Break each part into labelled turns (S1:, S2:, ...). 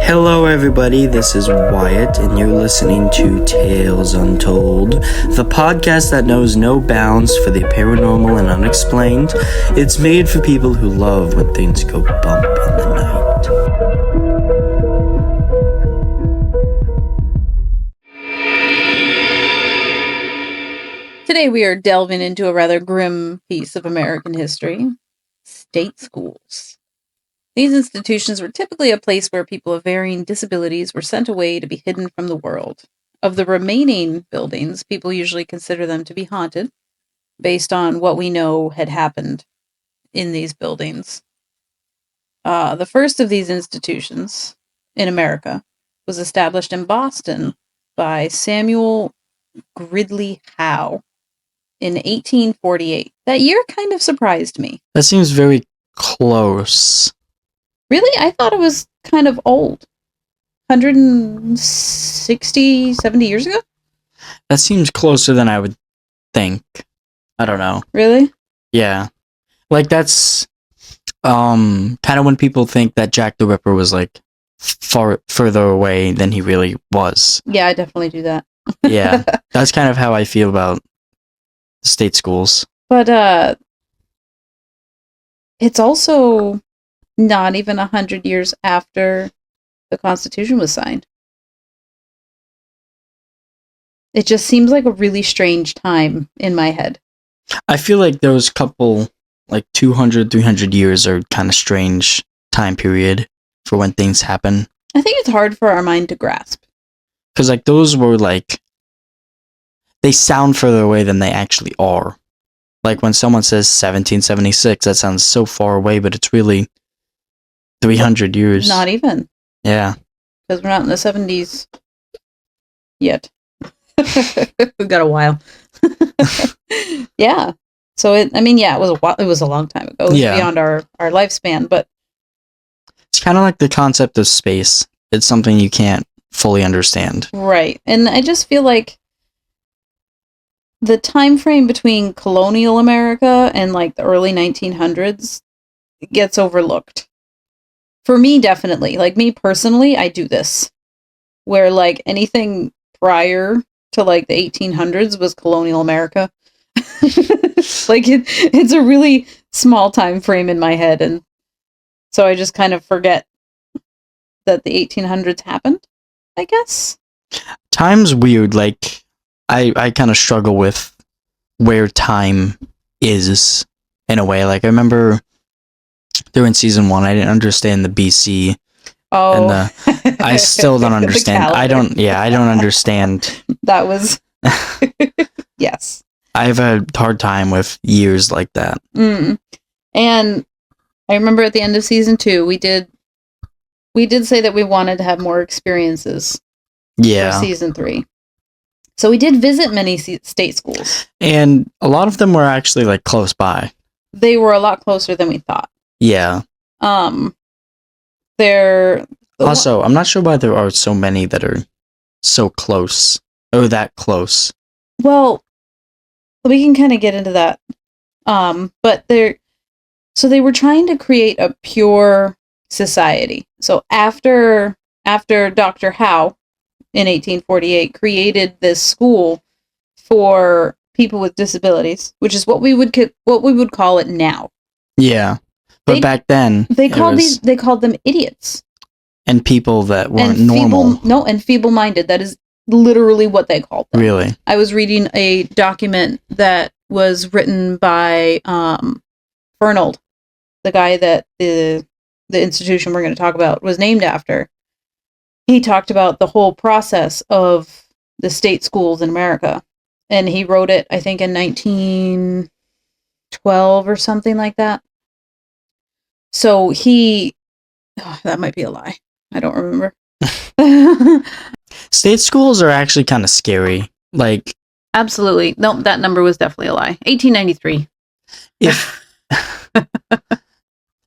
S1: Hello, everybody. This is Wyatt, and you're listening to Tales Untold, the podcast that knows no bounds for the paranormal and unexplained. It's made for people who love when things go bump in the night.
S2: Today we are delving into a rather grim piece of American history: state schools. These institutions were typically a place where people of varying disabilities were sent away to be hidden from the world. Of the remaining buildings, people usually consider them to be haunted, based on what we know had happened in these buildings. The first of these institutions in America was established in Boston by Samuel Gridley Howe in 1848. That year kind of surprised me.
S1: That seems very close.
S2: Really? I thought it was kind of old. 160, 70 years ago?
S1: That seems closer than I would think. I don't know.
S2: Really?
S1: Yeah. Like, that's kind of when people think that Jack the Ripper was, like, further away than he really was.
S2: Yeah, I definitely do that.
S1: Yeah. That's kind of how I feel about state schools.
S2: But, it's also not even 100 years after the Constitution was signed. It just seems like a really strange time in my head.
S1: I feel like those couple, like 200, 300 years are kind of strange time period for when things happen.
S2: I think it's hard for our mind to grasp.
S1: Because, like, those were, like, they sound further away than they actually are. Like, when someone says 1776, that sounds so far away, but it's really 300 years.
S2: Not even.
S1: Yeah.
S2: Because we're not in the 70s yet. We've got a while. Yeah. So it was a long time ago. It was beyond our lifespan, but
S1: it's kind of like the concept of space. It's something you can't fully understand.
S2: Right. And I just feel like the time frame between colonial America and like the early 1900s gets overlooked. For me, definitely. Like, me personally, I do this. Where, like, anything prior to, like, the 1800s was colonial America. Like, it's a really small time frame in my head, and so I just kind of forget that the 1800s happened, I guess.
S1: Time's weird. Like, I kind of struggle with where time is, in a way. Like, I remember during season 1, I didn't understand the BC.
S2: Oh,
S1: and I still don't understand. I don't understand.
S2: That was, yes.
S1: I have a hard time with years like that.
S2: And I remember at the end of season 2, we did say that we wanted to have more experiences.
S1: Yeah.
S2: For season 3. So we did visit many state schools.
S1: And a lot of them were actually, like, close by.
S2: They were a lot closer than we thought.
S1: Yeah. I'm not sure why there are so many that are so close. Or that close.
S2: Well, we can kind of get into that. But they were trying to create a pure society. So after Dr. Howe in 1848 created this school for people with disabilities, which is what we would call it now.
S1: Yeah. But back then
S2: they called them idiots.
S1: And people that weren't normal.
S2: And feeble-minded. That is literally what they called them.
S1: Really?
S2: I was reading a document that was written by Fernald, the guy that the institution we're going to talk about was named after. He talked about the whole process of the state schools in America. And he wrote it, I think, in 1912 or something like that. So that might be a lie. I don't remember.
S1: State schools are actually kind of scary. Like,
S2: absolutely. No, that number was definitely a lie. 1893.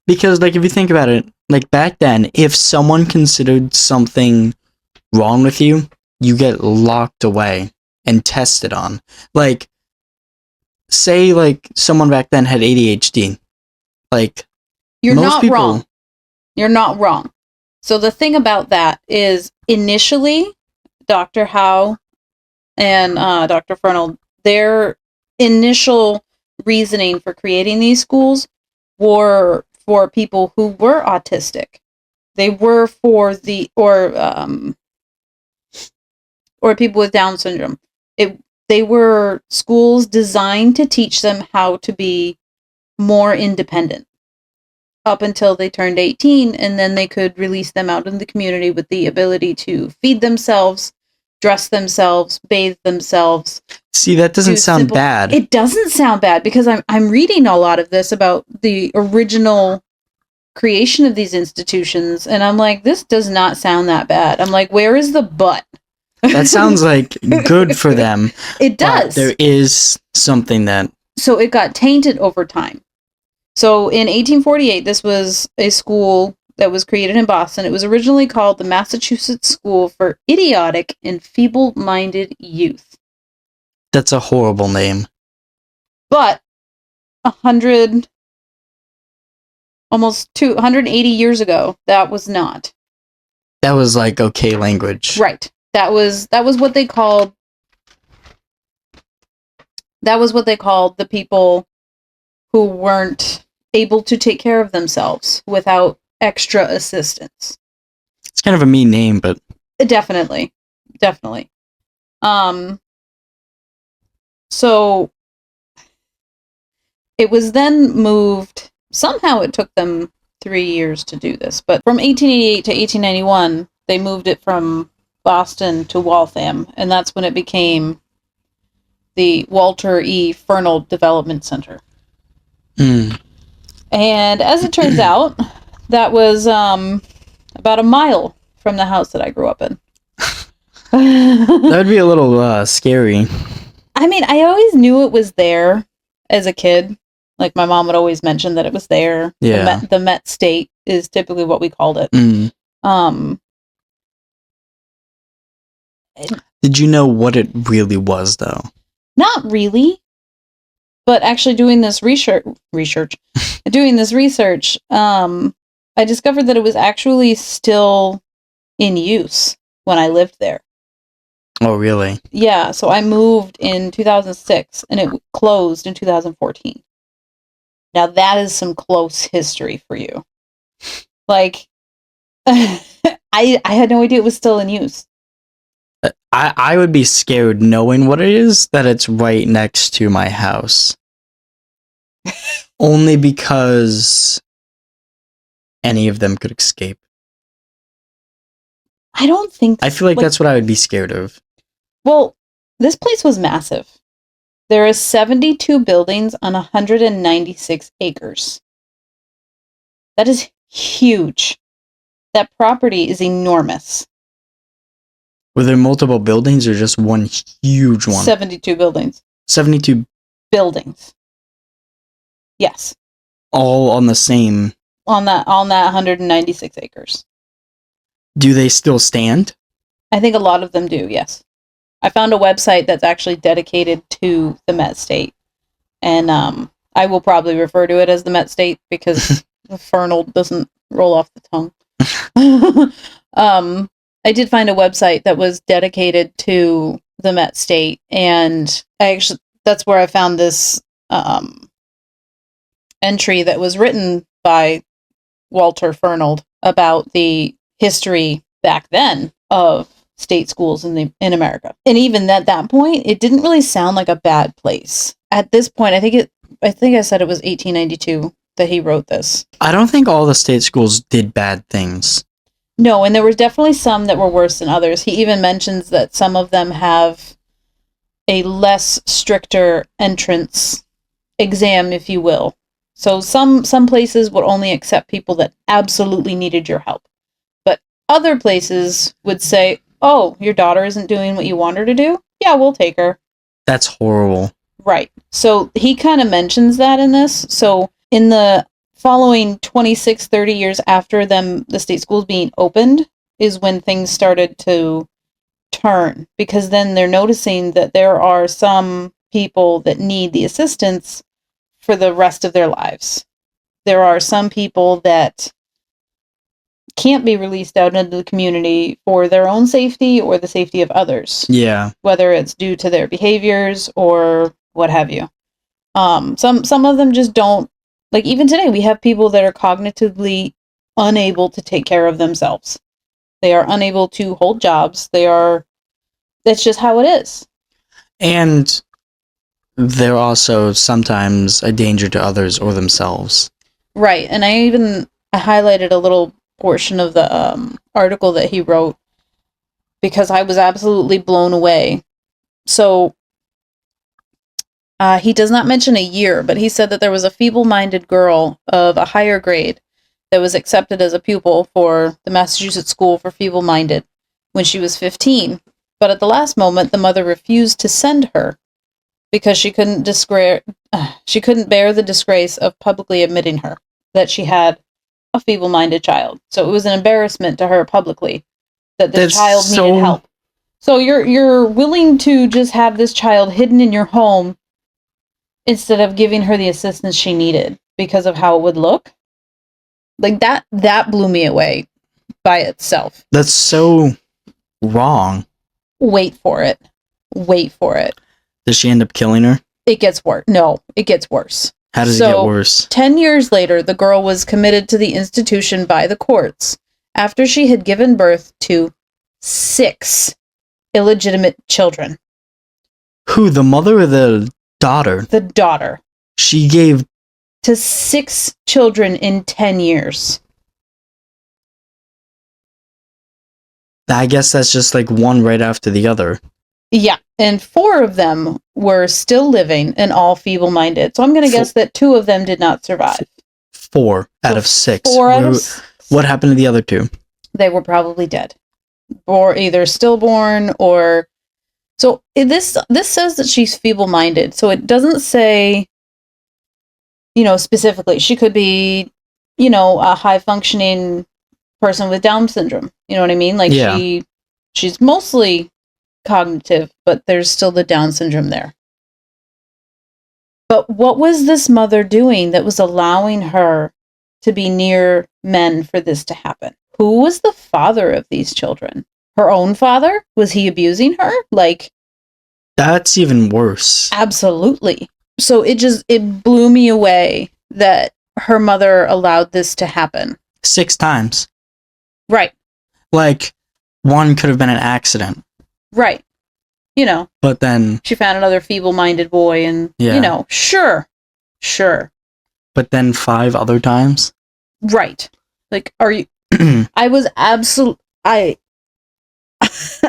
S1: Because, like, if you think about it, like, back then, if someone considered something wrong with you, you get locked away and tested on. Like, say, like, someone back then had ADHD. Like,
S2: You're not wrong. So the thing about that is initially, Dr. Howe and Dr. Fernald, their initial reasoning for creating these schools were for people who were autistic. They were for or people with Down syndrome. They were schools designed to teach them how to be more independent up until they turned 18, and then they could release them out in the community with the ability to feed themselves, dress themselves, bathe themselves.
S1: See, that doesn't sound bad.
S2: It doesn't sound bad, because I'm reading a lot of this about the original creation of these institutions, and I'm like, this does not sound that bad. I'm like, where is the but?
S1: That sounds like good for them.
S2: It does.
S1: There is something that...
S2: So it got tainted over time. So in 1848, this was a school that was created in Boston. It was originally called the Massachusetts School for Idiotic and Feeble-Minded Youth.
S1: That's a horrible name.
S2: But 180 years ago, that was not.
S1: That was like okay language.
S2: Right. That was what they called. That was what they called the people who weren't able to take care of themselves without extra assistance.
S1: It's kind of a mean name, but
S2: definitely. So it was then moved. Somehow it took them 3 years to do this, but from 1888 to 1891, they moved it from Boston to Waltham, and that's when it became the Walter E. Fernald Development Center. And as it turns out, that was about a mile from the house that I grew up in.
S1: That would be a little scary.
S2: I mean, I always knew it was there as a kid. Like, my mom would always mention that it was there.
S1: Yeah.
S2: The Met State is typically what we called it.
S1: Did you know what it really was, though?
S2: Not really. But actually doing this research, I discovered that it was actually still in use when I lived there.
S1: Oh, really?
S2: Yeah, so I moved in 2006, and it closed in 2014. Now that is some close history for you. Like, I had no idea it was still in use.
S1: I would be scared knowing what it is, that it's right next to my house. Only because any of them could escape.
S2: I don't think
S1: I feel like that's what I would be scared of.
S2: Well, this place was massive. There are 72 buildings on 196 acres. That is huge. That property is enormous.
S1: Were there multiple buildings or just one huge one?
S2: 72 buildings.
S1: 72
S2: buildings. Yes.
S1: All on the same...
S2: On that 196 acres.
S1: Do they still stand?
S2: I think a lot of them do, yes. I found a website that's actually dedicated to the Met State. And I will probably refer to it as the Met State because Fernald doesn't roll off the tongue. I did find a website that was dedicated to the Met State, and that's where I found this entry that was written by Walter Fernald about the history back then of state schools in America. And even at that point, it didn't really sound like a bad place. At this point, I think I said it was 1892 that he wrote this.
S1: I don't think all the state schools did bad things.
S2: No, and there were definitely some that were worse than others. He even mentions that some of them have a less stricter entrance exam, if you will. So some places would only accept people that absolutely needed your help. But other places would say, oh, your daughter isn't doing what you want her to do? Yeah, we'll take her.
S1: That's horrible.
S2: Right. So he kind of mentions that in this. So in the following 26, 30 years after the state schools being opened is when things started to turn, because then they're noticing that there are some people that need the assistance for the rest of their lives. There are some people that can't be released out into the community for their own safety or the safety of others.
S1: Yeah.
S2: Whether it's due to their behaviors or what have you. Some of them just don't, like, even today we have people that are cognitively unable to take care of themselves. They are unable to hold jobs. That's just how it is.
S1: And they're also sometimes a danger to others or themselves.
S2: Right. And I highlighted a little portion of the article that he wrote because I was absolutely blown away. So he does not mention a year, but he said that there was a feeble-minded girl of a higher grade that was accepted as a pupil for the Massachusetts School for Feeble-Minded when she was 15. But at the last moment, the mother refused to send her because she couldn't bear the disgrace of publicly admitting her that she had a feeble-minded child. So it was an embarrassment to her publicly that this child needed help. So you're willing to just have this child hidden in your home instead of giving her the assistance she needed because of how it would look. Like that blew me away by itself.
S1: That's so wrong.
S2: Wait for it.
S1: Does she end up killing her?
S2: It gets worse. No, it gets worse.
S1: How does it get worse?
S2: 10 years later, the girl was committed to the institution by the courts after she had given birth to 6 illegitimate children.
S1: Who, the mother or the daughter?
S2: The daughter.
S1: She gave
S2: to 6 children in 10 years.
S1: I guess that's just like one right after the other.
S2: Yeah, and 4 of them were still living and all feeble-minded. So I'm going to guess that 2 of them did not survive.
S1: 4 out of 6.
S2: 4 out of 6.
S1: What happened to the other 2?
S2: They were probably dead. Or either stillborn or... So this says that she's feeble-minded. So it doesn't say, specifically. She could be, a high-functioning person with Down syndrome. You know what I mean? Like, yeah. She's mostly cognitive, but there's still the Down syndrome there. But what was this mother doing that was allowing her to be near men for this to happen? Who was the father of these children? Her own father? Was he abusing her?
S1: That's even worse.
S2: Absolutely. So it blew me away that her mother allowed this to happen.
S1: 6 times.
S2: Right.
S1: One could have been an accident.
S2: Right.
S1: But then...
S2: she found another feeble-minded boy and, sure.
S1: But then 5 other times?
S2: Right. Are you... I was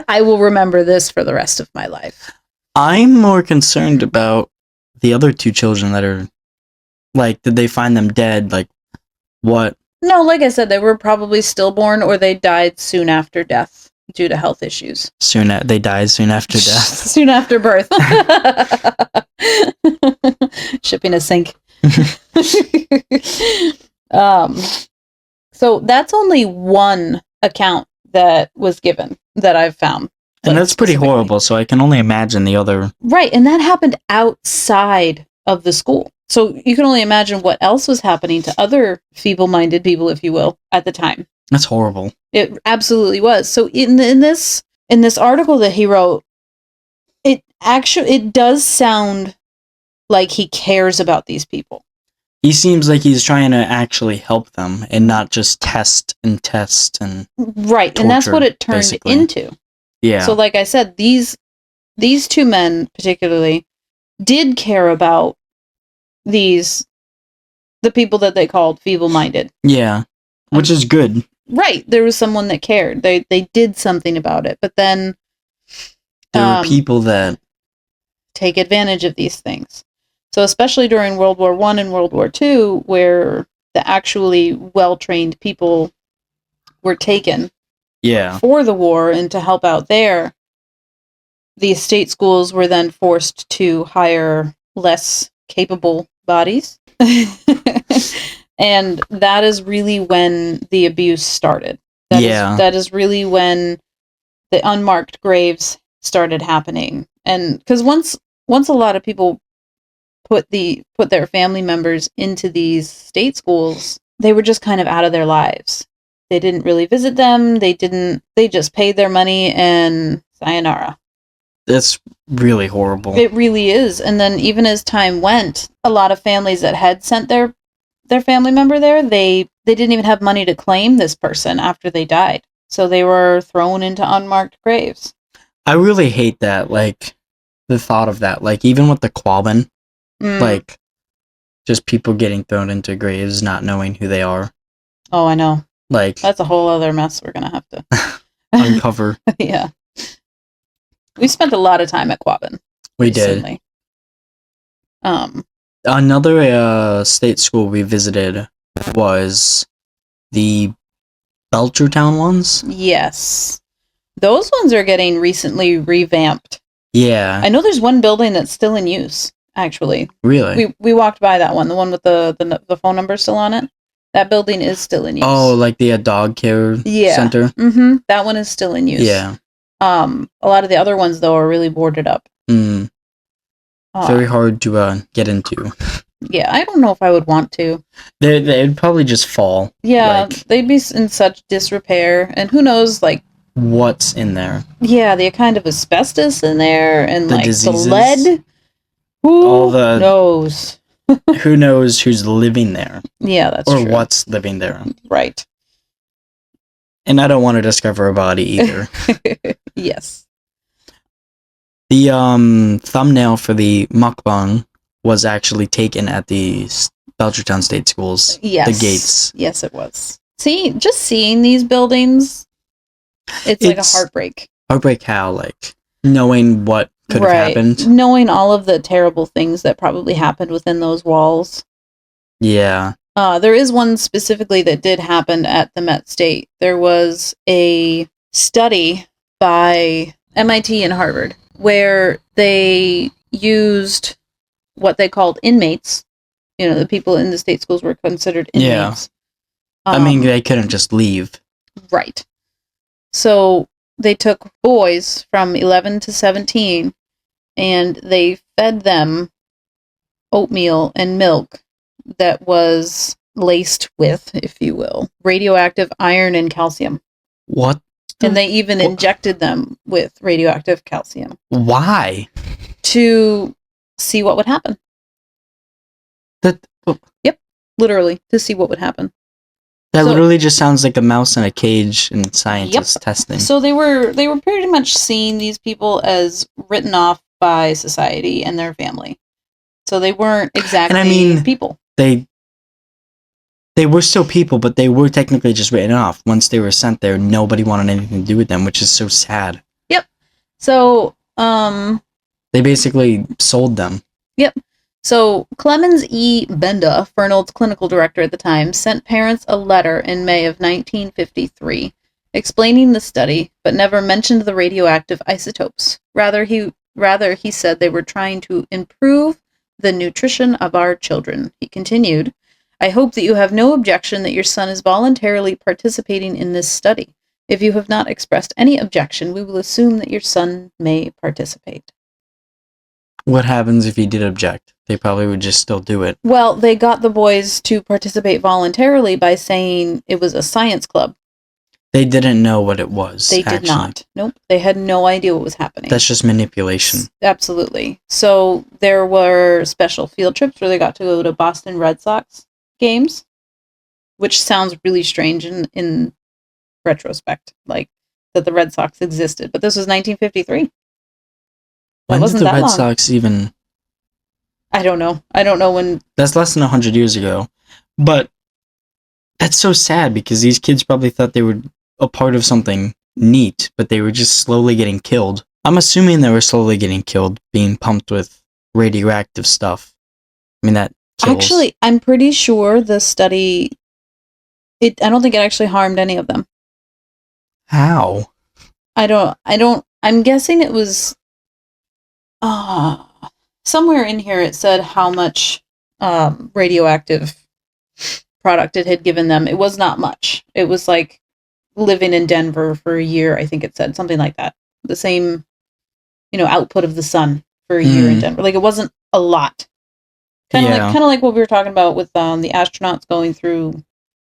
S2: I will remember this for the rest of my life.
S1: I'm more concerned about the other 2 children that are... did they find them dead? What?
S2: No, like I said, they were probably stillborn or they died soon after death due to health issues.
S1: They died soon after death.
S2: Soon after birth. Shipping a sink. So that's only one account that was given that I've found.
S1: And that's pretty horrible, so I can only imagine the other...
S2: Right, and that happened outside of the school. So you can only imagine what else was happening to other feeble-minded people, if you will, at the time.
S1: That's horrible.
S2: It absolutely was. So in this article that he wrote, it does sound like he cares about these people.
S1: He seems like he's trying to actually help them and not just test and
S2: right, torture, and that's what it turned into.
S1: Yeah.
S2: So like I said, these 2 men particularly did care about the people that they called feeble-minded.
S1: Yeah. Which is good.
S2: Right. There was someone that cared. They did something about it. But then
S1: there were people that
S2: take advantage of these things. So especially during World War I and World War II, where the actually well-trained people were taken for the war and to help out there, the state schools were then forced to hire less capable bodies. And that is really when the abuse started. That is really when the unmarked graves started happening. And because once a lot of people put their family members into these state schools, they were just kind of out of their lives. They didn't really visit them. They just paid their money and sayonara.
S1: That's really horrible.
S2: It really is. And then even as time went, a lot of families that had sent their family member there, they didn't even have money to claim this person after they died. So they were thrown into unmarked graves.
S1: I really hate that, like, the thought of that. Like, even with the Quabbin, like, just people getting thrown into graves, not knowing who they are.
S2: Oh, I know.
S1: Like,
S2: that's a whole other mess we're going to have to
S1: uncover.
S2: Yeah. We spent a lot of time at Quabbin.
S1: We recently did. Another state school we visited was the Belchertown ones.
S2: Yes. Those ones are getting recently revamped.
S1: Yeah.
S2: I know there's one building that's still in use, actually.
S1: Really?
S2: We walked by that one, the one with the phone number still on it. That building is still in use.
S1: Oh, like the dog care center?
S2: Mm-hmm. That one is still in use.
S1: Yeah.
S2: A lot of the other ones, though, are really boarded up.
S1: Very hard to get into.
S2: Yeah, I don't know if I would want to.
S1: They'd probably just fall.
S2: Yeah, they'd be in such disrepair, and who knows, like,
S1: what's in there.
S2: Yeah, the kind of asbestos in there, and the diseases. The lead.
S1: Who
S2: knows?
S1: Who knows who's living there?
S2: Yeah, that's true.
S1: Or what's living there.
S2: Right.
S1: And I don't want to discover a body either.
S2: Yes.
S1: The thumbnail for the mukbang was actually taken at the Belchertown State Schools.
S2: Yes.
S1: The gates.
S2: Yes, it was. See, just seeing these buildings, it's like a heartbreak.
S1: Heartbreak how? Like, knowing what could have happened?
S2: Knowing all of the terrible things that probably happened within those walls.
S1: Yeah.
S2: There is one specifically that did happen at the Met State. There was a study by MIT and Harvard where they used what they called inmates. You know, the people in the state schools were considered inmates.
S1: Yeah. I mean, they couldn't just leave.
S2: Right. So they took boys from 11 to 17 and they fed them oatmeal and milk that was laced with, if you will, radioactive iron and calcium.
S1: What?
S2: And they even injected them with radioactive calcium.
S1: Why?
S2: To see what would happen. Yep, literally, to see what would happen.
S1: That literally just sounds like a mouse in a cage and scientists testing.
S2: So they were pretty much seeing these people as written off by society and their family. So they weren't exactly people. They
S1: were still people, but they were technically just written off. Once they were sent there, nobody wanted anything to do with them, which is so sad.
S2: Yep. So,
S1: they basically sold them.
S2: Yep. So, Clemens E. Benda, Fernald's clinical director at the time, sent parents a letter in May of 1953 explaining the study, but never mentioned the radioactive isotopes. Rather, he said they were trying to improve the nutrition of our children. He continued, I hope that you have no objection that your son is voluntarily participating in this study. If you have not expressed any objection, we will assume that your son may participate.
S1: What happens if he did object? They probably would just still do it.
S2: Well, they got the boys to participate voluntarily by saying it was a science club.
S1: They didn't know what it was.
S2: They did not. Nope. They had no idea what was happening.
S1: That's just manipulation.
S2: Absolutely. So there were special field trips where they got to go to Boston Red Sox games, which sounds really strange in retrospect, like that the Red Sox existed. But this was 1953.
S1: When did the Red Sox even...
S2: I don't know. I don't know when...
S1: That's less than 100 years ago. But that's so sad because these kids probably thought they were a part of something neat, but they were just slowly getting killed. I'm assuming they were slowly getting killed, being pumped with radioactive stuff. I mean, that kills.
S2: Actually, I'm pretty sure the study... I don't think it actually harmed any of them.
S1: How?
S2: I'm guessing it was... somewhere in here it said how much radioactive product it had given them. It was not much. It was like living in Denver for a year, I think it said. Something like that. The same, output of the sun for a year in Denver. Like, it wasn't a lot. Kind of like what we were talking about with the astronauts going through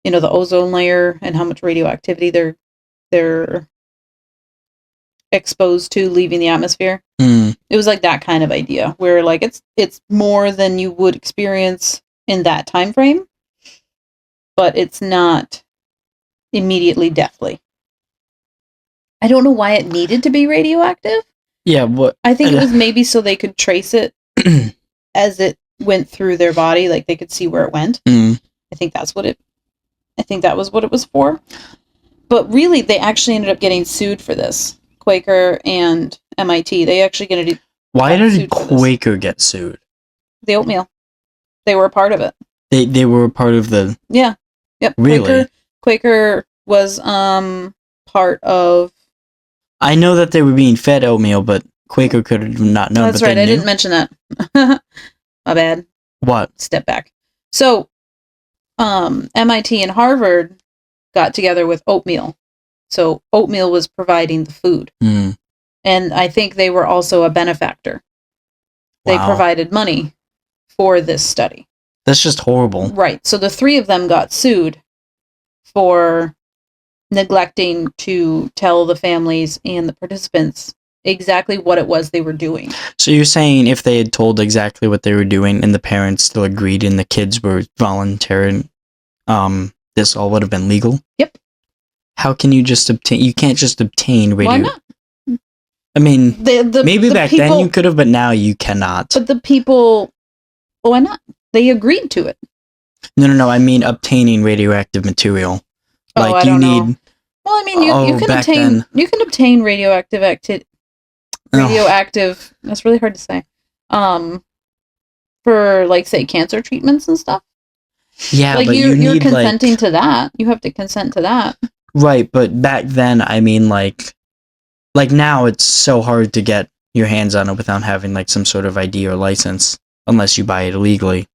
S2: the ozone layer and how much radioactivity they're exposed to leaving the atmosphere.
S1: Mm.
S2: It was like that kind of idea where like it's more than you would experience in that time frame, but it's not immediately deathly. I don't know why it needed to be radioactive.
S1: Yeah, what?
S2: I think it was maybe so they could trace it as it went through their body, like they could see where it went. I think that was what it was for. But really, they actually ended up getting sued for this. Quaker and MIT. They actually get
S1: Why did Quaker get sued?
S2: The oatmeal. They were a part of it.
S1: They were a part of the...
S2: Yeah. Yep.
S1: Really?
S2: Quaker was part of...
S1: I know that they were being fed oatmeal, but Quaker could have not known.
S2: That's right. I didn't mention that. My bad.
S1: What?
S2: Step back. So, MIT and Harvard got together with oatmeal. So oatmeal was providing the food.
S1: Mm.
S2: And I think they were also a benefactor. They provided money for this study.
S1: That's just horrible.
S2: Right. So the three of them got sued for neglecting to tell the families and the participants exactly what it was they were doing.
S1: So you're saying if they had told exactly what they were doing and the parents still agreed and the kids were volunteering, this all would have been legal?
S2: Yep.
S1: How can you just obtain... You can't just obtain radio...
S2: Why not?
S1: I mean, maybe back then you could have, but now you cannot.
S2: But the people... Why not? They agreed to it.
S1: No. I mean obtaining radioactive material. Like
S2: I don't know. Well, I mean, you can obtain radioactive radioactive. That's really hard to say. For like say cancer treatments and stuff.
S1: Yeah,
S2: like
S1: but
S2: you're consenting to that. You have to consent to that.
S1: Right, but back then, I mean, like now, it's so hard to get your hands on it without having like some sort of ID or license, unless you buy it illegally.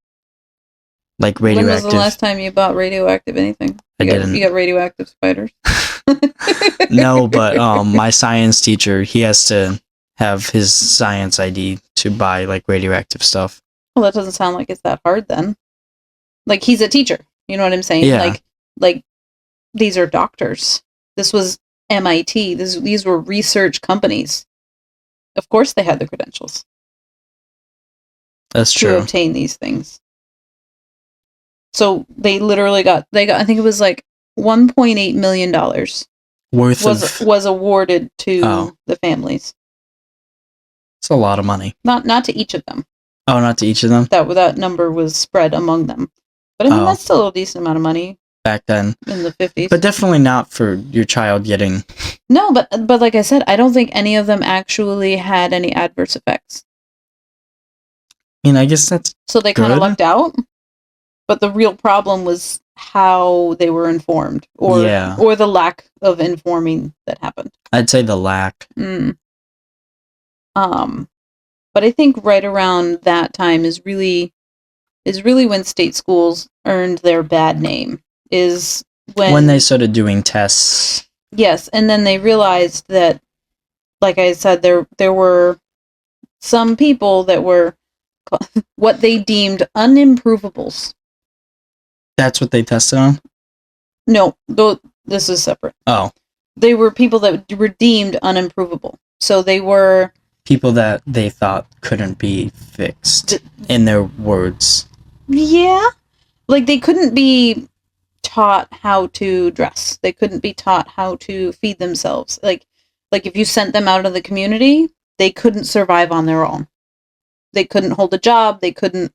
S1: Like radioactive.
S2: When was the last time you bought radioactive anything? You got radioactive spiders.
S1: No, but my science teacher, he has to have his science ID to buy like radioactive stuff.
S2: Well, that doesn't sound like it's that hard then. Like he's a teacher, you know what I'm saying?
S1: Yeah.
S2: Like these are doctors. This was MIT. These were research companies. Of course, they had the credentials.
S1: That's true.
S2: To obtain these things. So they literally got. I think it was like $1.8 million was awarded to the families.
S1: It's a lot of money.
S2: Not to each of them.
S1: Oh, not to each of them?
S2: That number was spread among them. But I mean, that's still a decent amount of money.
S1: Back then.
S2: In the 50s.
S1: But definitely not for your child getting...
S2: No, but like I said, I don't think any of them actually had any adverse effects.
S1: I mean, I guess that's
S2: So they kind of lucked out. But the real problem was how they were informed. Or the lack of informing that happened.
S1: I'd say the lack.
S2: But I think right around that time is really when state schools earned their bad name. Is when
S1: they started doing tests.
S2: Yes, and then they realized that, like I said, there were some people that were what they deemed unimprovables.
S1: That's what they tested on?
S2: No, this is separate.
S1: Oh.
S2: They were people that were deemed unimprovable. So they were...
S1: People that they thought couldn't be fixed, in their words.
S2: Yeah. Like, they couldn't be taught how to dress. They couldn't be taught how to feed themselves. Like if you sent them out of the community, they couldn't survive on their own. They couldn't hold a job. They couldn't,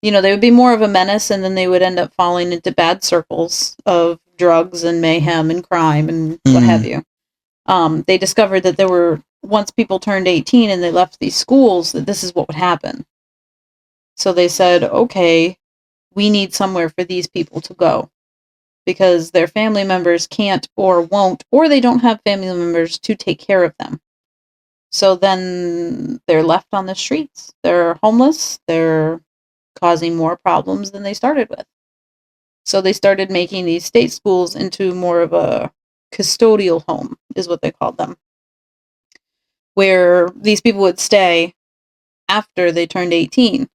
S2: they would be more of a menace, and then they would end up falling into bad circles of drugs and mayhem and crime and what have you. They discovered that there were, once people turned 18 and they left these schools, that this is what would happen. So they said, okay, we need somewhere for these people to go, because their family members can't or won't, or they don't have family members to take care of them. So then they're left on the streets. They're homeless. They're causing more problems than they started with. So they started making these state schools into more of a custodial home, is what they called them, where these people would stay after they turned 18.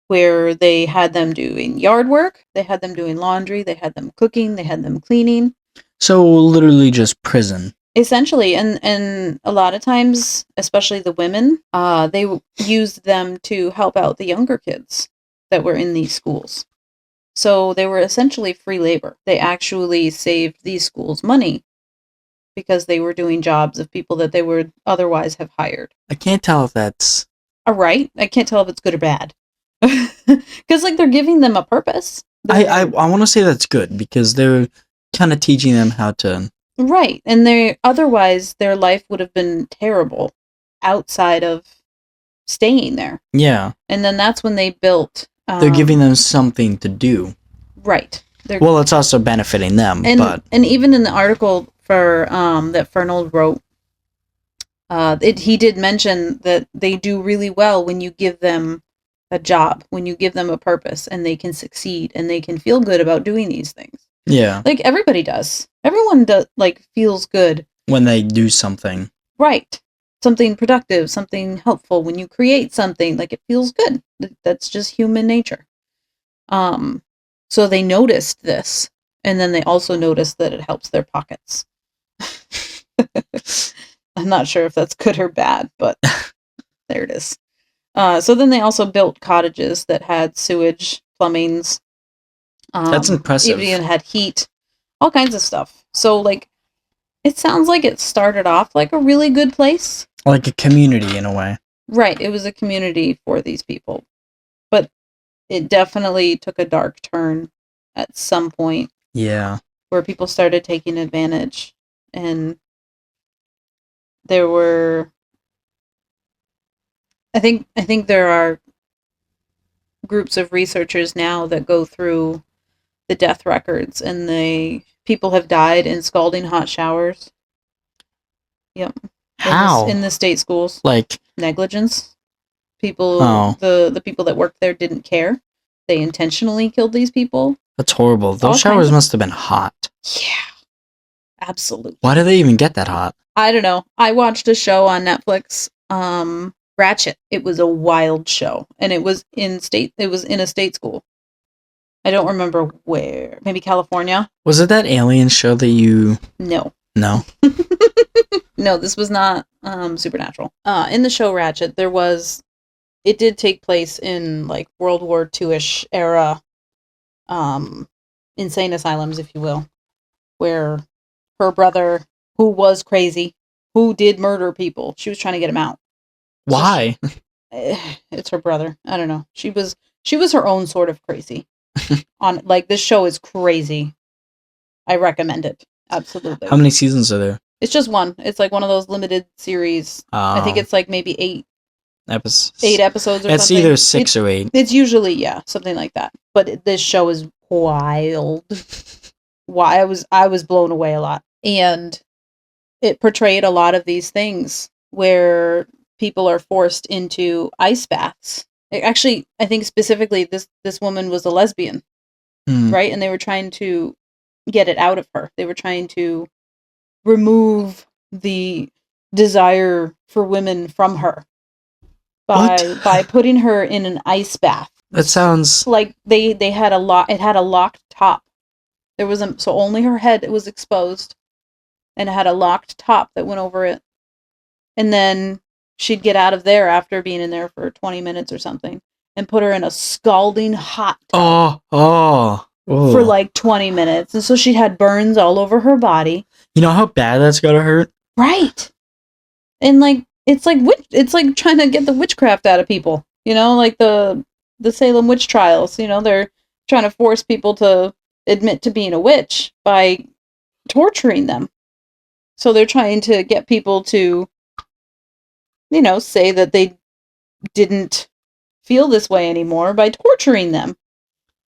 S2: where they had them doing yard work, they had them doing laundry, they had them cooking, they had them cleaning.
S1: So literally just prison.
S2: Essentially, and a lot of times, especially the women, they used them to help out the younger kids that were in these schools. So they were essentially free labor. They actually saved these schools money because they were doing jobs of people that they would otherwise have hired.
S1: I can't tell if that's...
S2: All right. I can't tell if it's good or bad. Because, like, they're giving them a purpose.
S1: I want to say that's good, because they're kind of teaching them how to...
S2: Right. And otherwise, their life would have been terrible outside of staying there.
S1: Yeah.
S2: And then that's when they built...
S1: they're giving them something to do.
S2: Right.
S1: Well, it's also benefiting them, but...
S2: And even in the article for that Fernald wrote, he did mention that they do really well when you give them a job, when you give them a purpose, and they can succeed, and they can feel good about doing these things.
S1: Yeah.
S2: Like, everybody does. Everyone feels good.
S1: When they do something.
S2: Right. Something productive, something helpful. When you create something, like, it feels good. That's just human nature. So they noticed this, and then they also noticed that it helps their pockets. I'm not sure if that's good or bad, but there it is. So then they also built cottages that had sewage, plumbings.
S1: That's impressive.
S2: Even had heat, all kinds of stuff. So, like, it sounds like it started off like a really good place.
S1: Like a community, in a way.
S2: Right, it was a community for these people. But it definitely took a dark turn at some point.
S1: Yeah.
S2: Where people started taking advantage. And there were... I think there are groups of researchers now that go through the death records, and people have died in scalding hot showers. Yep.
S1: How?
S2: In the state schools.
S1: Like...
S2: negligence. People,
S1: oh.
S2: the people that worked there didn't care. They intentionally killed these people.
S1: That's horrible. Those showers must have been hot.
S2: Yeah. Absolutely.
S1: Why do they even get that hot?
S2: I don't know. I watched a show on Netflix, Ratchet. It was a wild show, and it was in a state school. I don't remember where. Maybe California.
S1: Was it that alien show that you...
S2: No.
S1: No?
S2: No, this was not Supernatural. In the show Ratchet, it did take place in, like, World War II-ish era insane asylums, if you will, where her brother, who was crazy, who did murder people, she was trying to get him out.
S1: Why?
S2: It's her brother. I don't know. She was her own sort of crazy. This show is crazy. I recommend it. Absolutely.
S1: How many seasons are there?
S2: It's just one. It's like one of those limited series. I think it's like maybe 8
S1: episodes.
S2: 8 episodes or something.
S1: It's either 6 or 8.
S2: It's usually, yeah, something like that. But this show is wild. Why I was blown away a lot. And it portrayed a lot of these things where people are forced into ice baths. Actually, I think specifically this woman was a lesbian, right? And they were trying to get it out of her. They were trying to remove the desire for women from her by putting her in an ice bath.
S1: That sounds
S2: like they had it had a locked top. There was so only her head was exposed, and it had a locked top that went over it. And then she'd get out of there after being in there for 20 minutes or something, and put her in a scalding hot tub. For like 20 minutes. And so she had burns all over her body.
S1: You know how bad that's gotta hurt?
S2: Right. And like it's like trying to get the witchcraft out of people. You know, like the Salem witch trials. You know, they're trying to force people to admit to being a witch by torturing them. So they're trying to get people to, you know, say that they didn't feel this way anymore by torturing them.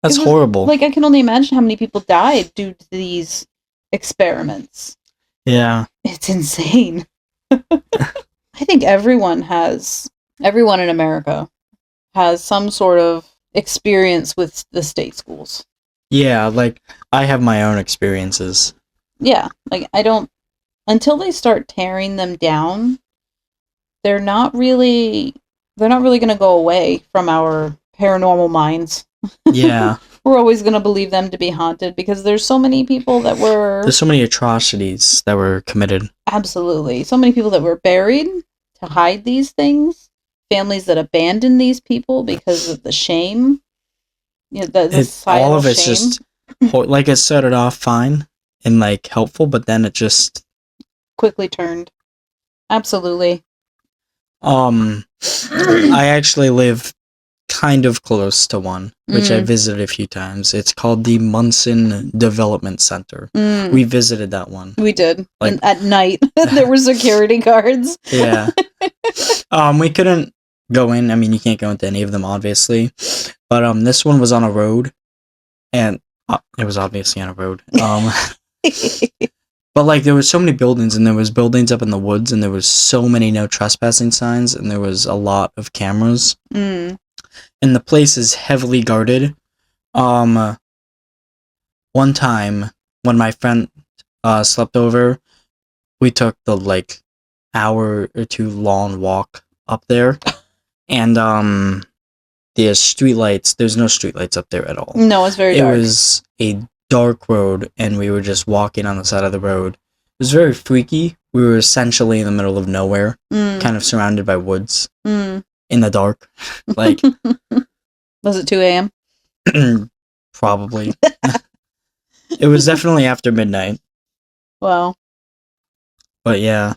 S1: That's horrible.
S2: Like, I can only imagine how many people died due to these experiments.
S1: Yeah.
S2: It's insane. I think everyone in America has some sort of experience with the state schools.
S1: Yeah, like, I have my own experiences.
S2: Yeah, like, until they start tearing them down, they're not really going to go away from our paranormal minds.
S1: Yeah.
S2: We're always going to believe them to be haunted because there's so many people that were...
S1: There's so many atrocities that were committed.
S2: Absolutely. So many people that were buried to hide these things. Families that abandoned these people because of the shame. You know, the societal
S1: all of it's
S2: shame.
S1: just, like, it started off fine and, like, helpful, but then it just...
S2: quickly turned. Absolutely.
S1: I actually live kind of close to one, which I visited a few times. It's called the Munson Development Center. We visited that one.
S2: We did.
S1: Like,
S2: and at night, there were security guards.
S1: Yeah. We couldn't go in. I mean, you can't go into any of them, obviously. But this one was on a road, and it was obviously on a road. But, like, there was so many buildings, and there was buildings up in the woods, and there was so many no trespassing signs, and there was a lot of cameras. And the place is heavily guarded. One time, when my friend slept over, we took the, like, hour or two long walk up there. And, there's streetlights. There's no streetlights up there at all.
S2: No, it's very dark.
S1: It was a dark road, and we were just walking on the side of the road. It was very freaky. We were essentially in the middle of nowhere, kind of surrounded by woods, in the dark. Like,
S2: was it 2 a.m.?
S1: Probably. It was definitely after midnight.
S2: Wow.
S1: But yeah.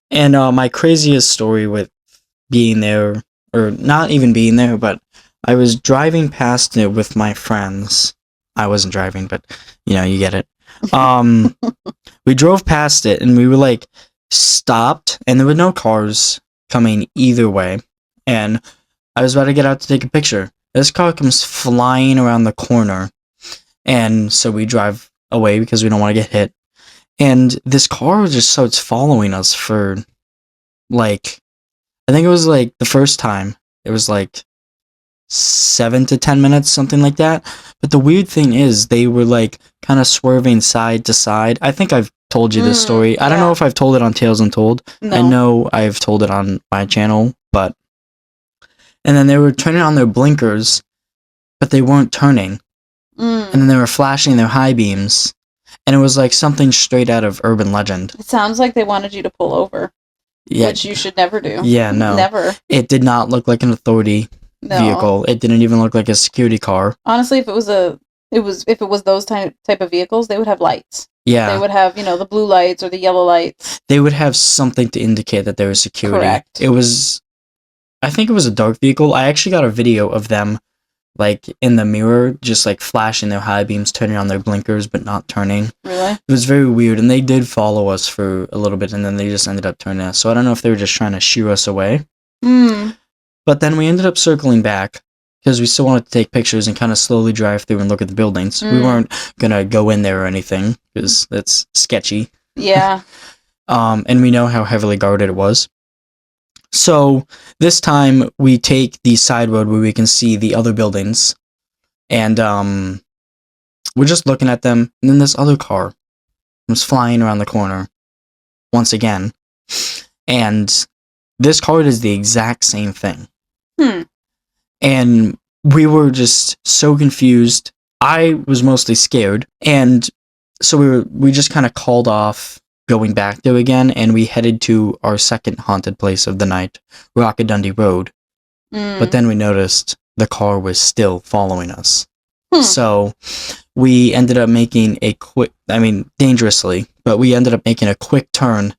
S1: And my craziest story with being there, or not even being there, but I was driving past it with my friends. I wasn't driving, but, you know, you get it. We drove past it, and we were, like, stopped, and there were no cars coming either way. And I was about to get out to take a picture. This car comes flying around the corner, and so we drive away because we don't want to get hit. And this car just starts following us for, like, I think it was, like, the first time. It was, like, 7 to 10 minutes, something like that. But the weird thing is, they were, like, kind of swerving side to side. I think I've told you this story. I don't know if I've told it on Tales Untold.
S2: No.
S1: I know I've told it on my channel, but... And then they were turning on their blinkers, but they weren't turning. And then they were flashing their high beams. And it was like something straight out of urban legend.
S2: It sounds like they wanted you to pull over.
S1: Yeah.
S2: Which you should never do.
S1: Yeah, no.
S2: Never.
S1: It did not look like an authority vehicle. It didn't even look like a security car.
S2: Honestly, if it was those type of vehicles, they would have lights.
S1: Yeah.
S2: They would have, you know, the blue lights or the yellow lights.
S1: They would have something to indicate that there was security.
S2: Correct.
S1: I think it was a dark vehicle. I actually got a video of them, like, in the mirror, just, like, flashing their high beams, turning on their blinkers, but not turning.
S2: Really?
S1: It was very weird, and they did follow us for a little bit, and then they just ended up turning us. So I don't know if they were just trying to shoo us away. But then we ended up circling back, because we still wanted to take pictures and kind of slowly drive through and look at the buildings. We weren't going to go in there or anything, because that's sketchy.
S2: Yeah.
S1: And we know how heavily guarded it was. So this time we take the side road where we can see the other buildings, and we're just looking at them, and then this other car was flying around the corner once again, and this car does the exact same thing. And we were just so confused. I was mostly scared, and so we just kind of called off going back there again, and we headed to our second haunted place of the night, Rockadundy Road. But then we noticed the car was still following us. So we ended up making dangerously, but we ended up making a quick turn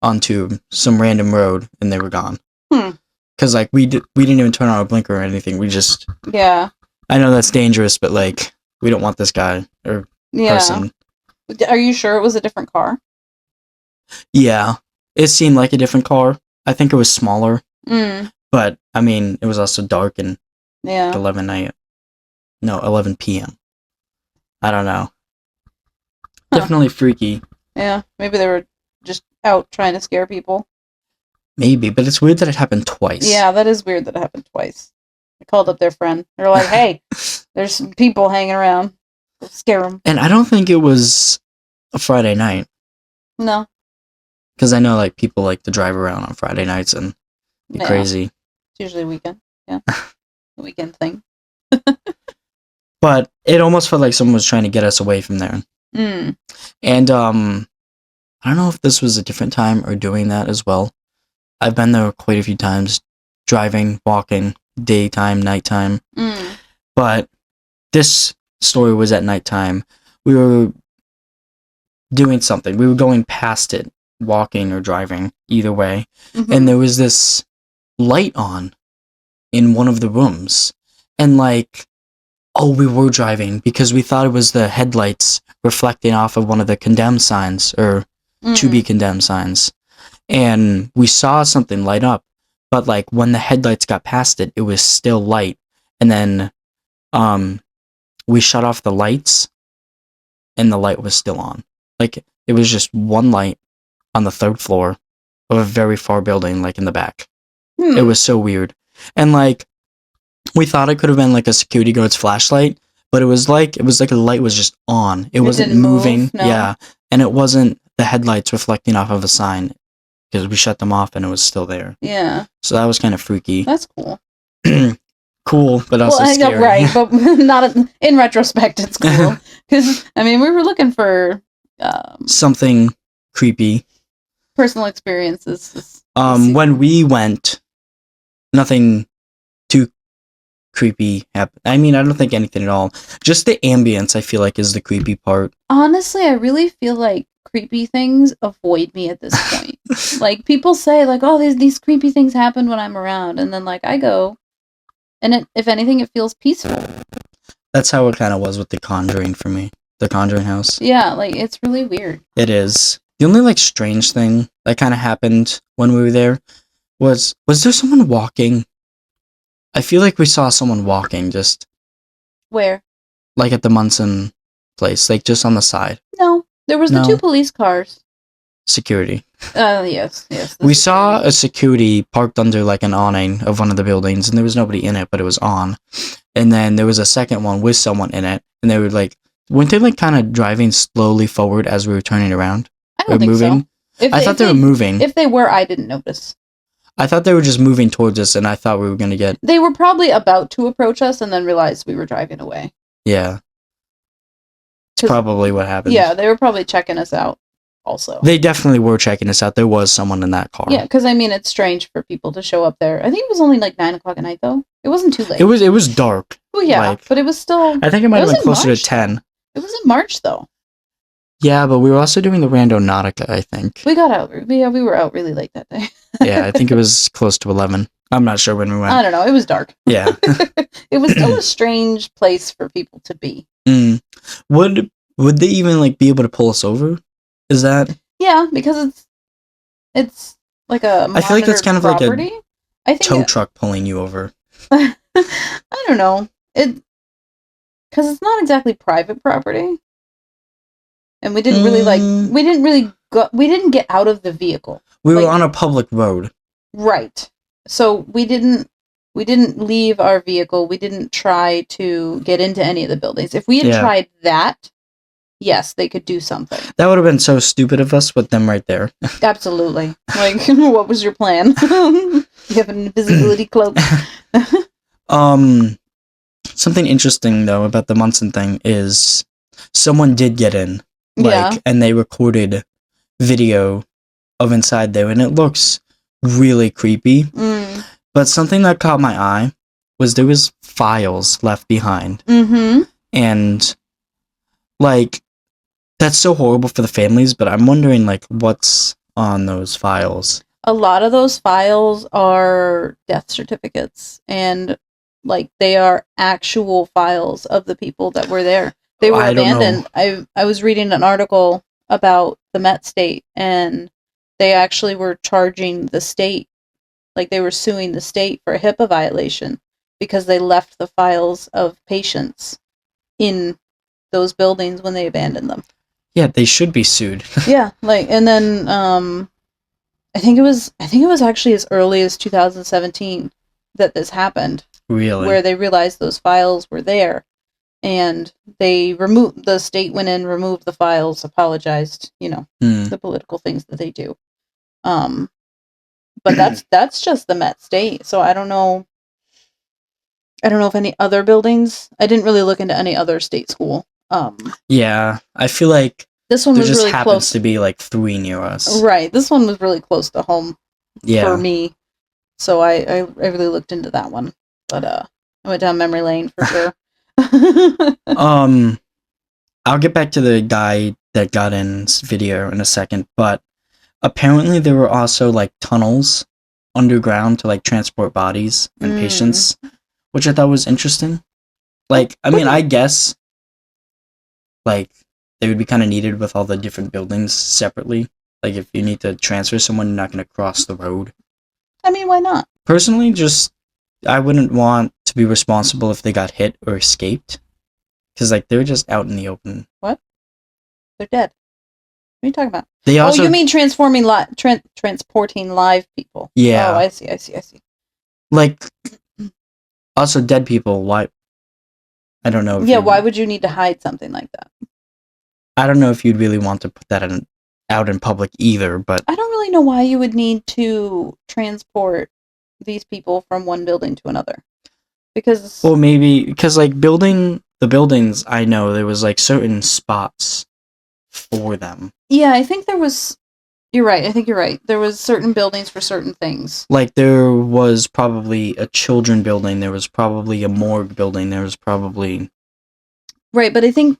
S1: onto some random road, and they were gone. Because, like, we didn't even turn on our blinker or anything. We just...
S2: Yeah.
S1: I know that's dangerous, but, like, we don't want this guy or person.
S2: Are you sure it was a different car?
S1: Yeah, it seemed like a different car. I think it was smaller, but I mean, it was also dark and 11 p.m. I don't know. Definitely freaky.
S2: Yeah, maybe they were just out trying to scare people.
S1: Maybe, but it's weird that it happened twice.
S2: Yeah, that is weird that it happened twice. They called up their friend. They're like, "Hey, there's some people hanging around. Let's scare them."
S1: And I don't think it was a Friday night.
S2: No.
S1: Because I know, like, people like to drive around on Friday nights and be crazy.
S2: It's usually weekend, yeah. weekend thing.
S1: But it almost felt like someone was trying to get us away from there.
S2: Mm.
S1: And I don't know if this was a different time or doing that as well. I've been there quite a few times, driving, walking, daytime, nighttime.
S2: Mm.
S1: But this story was at nighttime. We were doing something. We were going past it, walking or driving, either way.
S2: Mm-hmm.
S1: And there was this light on in one of the rooms. And like, oh, we were driving because we thought it was the headlights reflecting off of one of the condemned signs or to be condemned signs. And we saw something light up, but like when the headlights got past it, it was still light. And then we shut off the lights and the light was still on. Like it was just one light on the third floor of a very far building, like in the back. It was so weird. And like we thought it could have been like a security guard's flashlight, but it was like the light was just on. It wasn't moving.
S2: Move, no.
S1: Yeah. And it wasn't the headlights reflecting off of a sign because we shut them off and it was still there.
S2: Yeah.
S1: So that was kind of freaky.
S2: That's cool.
S1: Cool, but also scary.
S2: Right, but not in retrospect. It's cool because I mean we were looking for
S1: something creepy.
S2: Personal experiences.
S1: When we went, nothing too creepy happened. I mean, I don't think anything at all. Just the ambience, I feel like, is the creepy part.
S2: Honestly, I really feel like creepy things avoid me at this point. Like people say, like, "Oh, these creepy things happen when I'm around," and then like I go, and if anything, it feels peaceful.
S1: That's how it kind of was with The Conjuring for me. The Conjuring house.
S2: Yeah, like it's really weird.
S1: It is. The only like strange thing that kind of happened when we were there was there someone walking? I feel like we saw someone walking just
S2: Where?
S1: like at the Munson place, like just on the side.
S2: No, there was the 2 police cars.
S1: Security.
S2: Yes.
S1: We saw a security parked under like an awning of one of the buildings, and there was nobody in it, but it was on. And then there was a second one with someone in it, and they were like, weren't they like kind of driving slowly forward as we were turning around?
S2: I don't think
S1: moving?
S2: so.
S1: I thought they were moving.
S2: If they were, I didn't notice.
S1: I thought they were just moving towards us, and I thought we were going to get...
S2: They were probably about to approach us and then realized we were driving away.
S1: Yeah. It's probably what happened.
S2: Yeah, they were probably checking us out also.
S1: They definitely were checking us out. There was someone in that car.
S2: Yeah, because I mean, it's strange for people to show up there. I think it was only like 9 o'clock at night, though. It wasn't too late.
S1: It was dark.
S2: Oh, yeah, but it was still...
S1: I think it might have been closer to 10.
S2: It was in March, though.
S1: Yeah, but we were also doing the Rando Nautica, I think.
S2: We got out. Yeah, we were out really late that day.
S1: Yeah, I think it was close to 11. I'm not sure when we went.
S2: I don't know. It was dark.
S1: Yeah.
S2: It was still a strange place for people to be.
S1: Would they even like be able to pull us over? Is that?
S2: Yeah, because it's like a
S1: I feel like that's kind
S2: property.
S1: of like a tow truck pulling you over.
S2: I don't know. Because it's not exactly private property. And we didn't really we didn't get out of the vehicle.
S1: We were on a public road.
S2: Right. So we didn't leave our vehicle. We didn't try to get into any of the buildings. If we had tried that, yes, they could do something. That
S1: would have been so stupid of us with them right there.
S2: Absolutely. Like, what was your plan? You have an invisibility cloak.
S1: Something interesting though about the Munson thing is someone did get in. And they recorded video of inside there, and it looks really creepy. But something that caught my eye was there was files left behind. And, like, that's so horrible for the families, but I'm wondering, like, what's on those files?
S2: A lot of those files are death certificates, and, like, they are actual files of the people that were there. They were abandoned. I was reading an article about the Met State, and they actually were charging the state, like they were suing the state for a HIPAA violation because they left the files of patients in those buildings when they abandoned them.
S1: Yeah, they should be sued.
S2: Yeah, like, and then I think it was actually as early as 2017 that this happened.
S1: Really?
S2: Where they realized those files were there. And the state went in, removed the files, apologized, the political things that they do. But that's just the Met State. So I don't know I don't know if any other buildings. I didn't really look into any other state school.
S1: Yeah, I feel like
S2: This one
S1: there
S2: was
S1: just
S2: really
S1: happens
S2: close.
S1: to be like 3 near us.
S2: Right. This one was really close to home for
S1: Yeah.
S2: me. So I really looked into that one. But I went down memory lane for sure.
S1: I'll get back to the guy that got in's video in a second, but apparently there were also like tunnels underground to like transport bodies and patients, which I thought was interesting. Like, I mean, I guess like they would be kind of needed with all the different buildings separately. Like, if you need to transfer someone, you're not going to cross the road.
S2: I mean, why not?
S1: Personally, just I wouldn't want to be responsible if they got hit or escaped, because like they're just out in the open.
S2: What? They're dead. What are you talking about?
S1: They also,
S2: oh, you mean transporting live people?
S1: Yeah.
S2: Oh, I see.
S1: Like, also dead people. Why? I don't know.
S2: Yeah, why would you need to hide something like that?
S1: I don't know if you'd really want to put that out in public either, but
S2: I don't really know why you would need to transport these people from one building to another. Because
S1: well, maybe because like building the buildings, I know there was like certain spots for them.
S2: Yeah, I think there was. You're right. I think you're right. There was certain buildings for certain things.
S1: Like there was probably a children building. There was probably a morgue building. There was probably
S2: right, but I think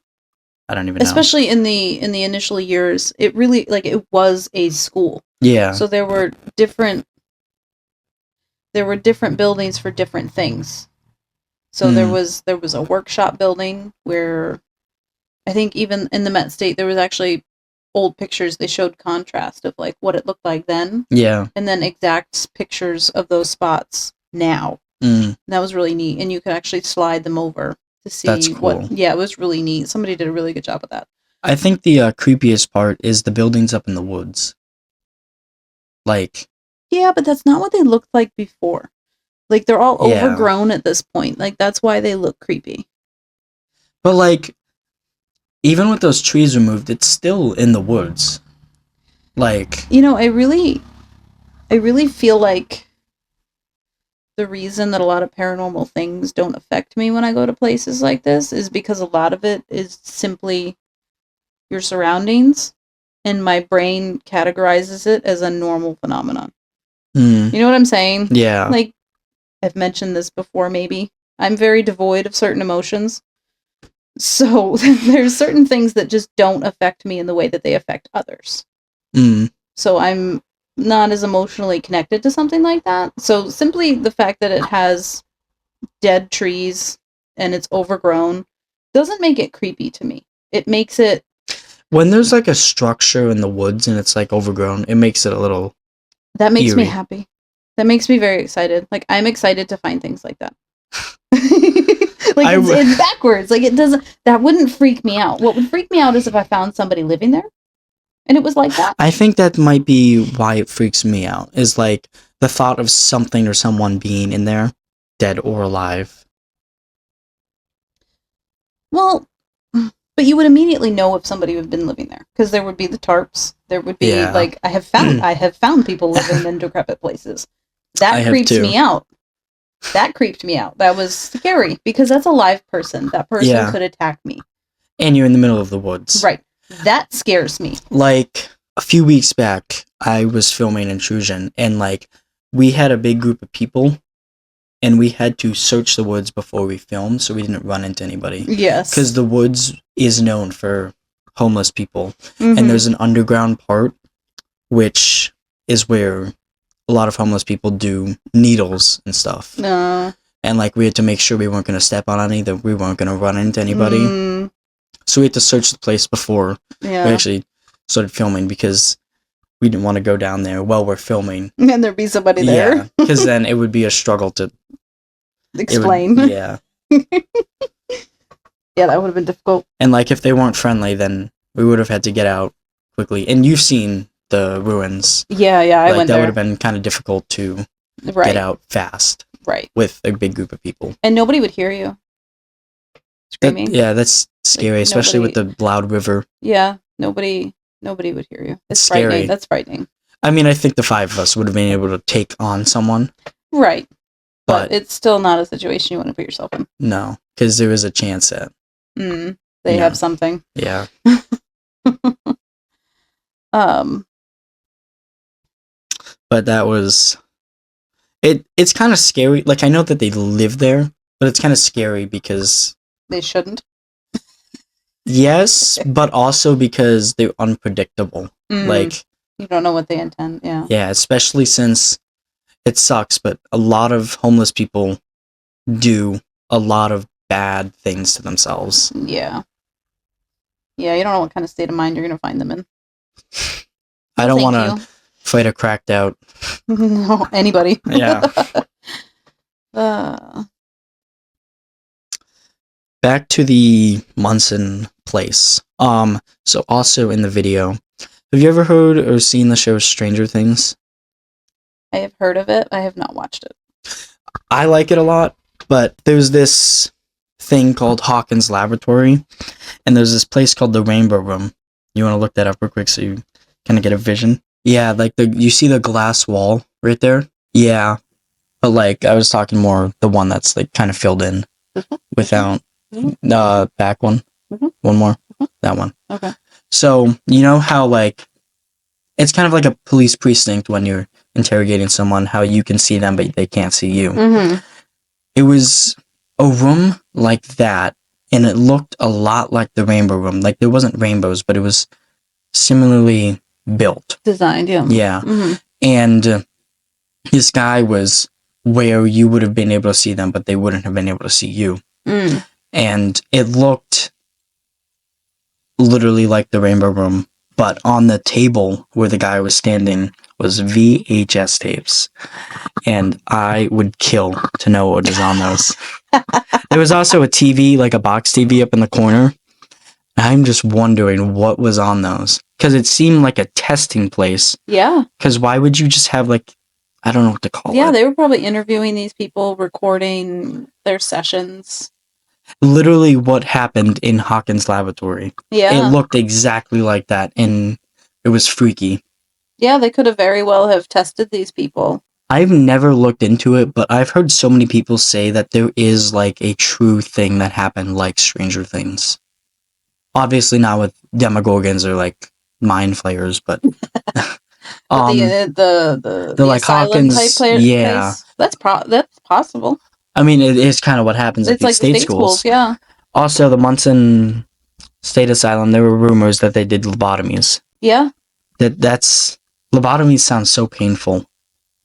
S1: I don't even know.
S2: Especially in the initial years, it really like it was a school.
S1: Yeah.
S2: So there were different buildings for different things. So there was a workshop building where I think even in the Met State there was actually old pictures. They showed contrast of like what it looked like then.
S1: Yeah.
S2: And then exact pictures of those spots now. That was really neat, and you could actually slide them over to see. That's cool. Yeah, it was really neat. Somebody did a really good job with that.
S1: I think the creepiest part is the buildings up in the woods. Like,
S2: yeah, but that's not what they looked like before. Like, they're all overgrown at this point. Like, that's why they look creepy.
S1: But like, even with those trees removed, it's still in the woods. Like,
S2: you know, I really feel like the reason that a lot of paranormal things don't affect me when I go to places like this is because a lot of it is simply your surroundings, and my brain categorizes it as a normal phenomenon. You know what I'm saying?
S1: Yeah.
S2: Like, I've mentioned this before, maybe. I'm very devoid of certain emotions. So there's certain things that just don't affect me in the way that they affect others. So I'm not as emotionally connected to something like that. So simply the fact that it has dead trees and it's overgrown doesn't make it creepy to me. It makes it...
S1: when there's like a structure in the woods and it's like overgrown, it makes it a little...
S2: that makes me happy. That makes me very excited. Like, I'm excited to find things like that. Like, it's backwards. Like, it doesn't... that wouldn't freak me out. What would freak me out is if I found somebody living there and it was like that.
S1: I think that might be why it freaks me out, is like the thought of something or someone being in there, dead or alive.
S2: Well, but you would immediately know if somebody had been living there, because there would be the tarps. There would be like, I have found people living in decrepit places. That creeps me out. That creeped me out. That was scary, because that's a live person. That person could attack me. And
S1: you're in the middle of the woods.
S2: Right. That scares me.
S1: Like, a few weeks back, I was filming Intrusion, and like, we had a big group of people, and we had to search the woods before we filmed, so we didn't run into anybody.
S2: Yes.
S1: Because the woods is known for homeless people, and there's an underground part, which is where a lot of homeless people do needles and stuff. And like, we had to make sure we weren't going to step on any, that we weren't going to run into anybody. So we had to search the place before we actually started filming, because we didn't want to go down there while we're filming.
S2: And there'd be somebody there.
S1: Yeah, because then it would be a struggle to
S2: explain.
S1: Yeah,
S2: that would have been difficult.
S1: And like, if they weren't friendly, then we would have had to get out quickly. And you've seen the ruins.
S2: Yeah, I went there.
S1: That would have been kind of difficult to get out fast.
S2: Right.
S1: With a big group of people.
S2: And nobody would hear you screaming.
S1: That's scary, especially with the loud river.
S2: Yeah, nobody would hear you. It's scary. Frightening. That's frightening.
S1: I mean, I think the 5 of us would have been able to take on someone.
S2: Right. But it's still not a situation you want to put yourself in.
S1: No, because there was a chance that
S2: they have something.
S1: Yeah. But that was it's kind of scary. Like, I know that they live there, but it's kind of scary because
S2: they shouldn't.
S1: Yes, but also because they're unpredictable. Like,
S2: you don't know what they intend. Yeah.
S1: Yeah, especially since it sucks, but a lot of homeless people do a lot of bad things to themselves.
S2: Yeah. Yeah, you don't know what kind of state of mind you're going to find them in.
S1: I don't want to fight a cracked out.
S2: No, anybody.
S1: Yeah. Back to the Munson place. So also in the video, have you ever heard or seen the show Stranger Things?
S2: I have heard of it. I have not watched it.
S1: I like it a lot, but there's this thing called Hawkins Laboratory, and there's this place called the Rainbow Room. You want to look that up real quick so you kind of get a vision? Yeah, like you see the glass wall right there? Yeah. But like, I was talking more the one that's like kind of filled in without back one. One more. That one.
S2: Okay.
S1: So, you know how like it's kind of like a police precinct when you're interrogating someone, how you can see them but they can't see you. It was a room like that, and it looked a lot like the Rainbow Room. Like, there wasn't rainbows, but it was similarly built.
S2: Designed, yeah.
S1: Yeah. And this guy was where you would have been able to see them, but they wouldn't have been able to see you. And it looked literally like the Rainbow Room, but on the table where the guy was standing was VHS tapes. And I would kill to know what is on those. There was also a TV, like a box TV up in the corner. I'm just wondering what was on those. Because it seemed like a testing place.
S2: Yeah.
S1: Because why would you just have, like, I don't know what to call it.
S2: Yeah, they were probably interviewing these people, recording their sessions.
S1: Literally what happened in Hawkins Laboratory.
S2: Yeah.
S1: It looked exactly like that, and it was freaky.
S2: Yeah, they could have very well have tested these people.
S1: I've never looked into it, but I've heard so many people say that there is, like, a true thing that happened like Stranger Things. Obviously not with Demogorgons or, like, mind flayers, but...
S2: the
S1: like Hawkins
S2: type player,
S1: yeah.
S2: Place? That's possible.
S1: I mean, it is kind of what happens at these
S2: like
S1: state schools.
S2: Yeah.
S1: Also, the Munson State Asylum, there were rumors that they did lobotomies.
S2: Yeah.
S1: That's lobotomies sound so painful.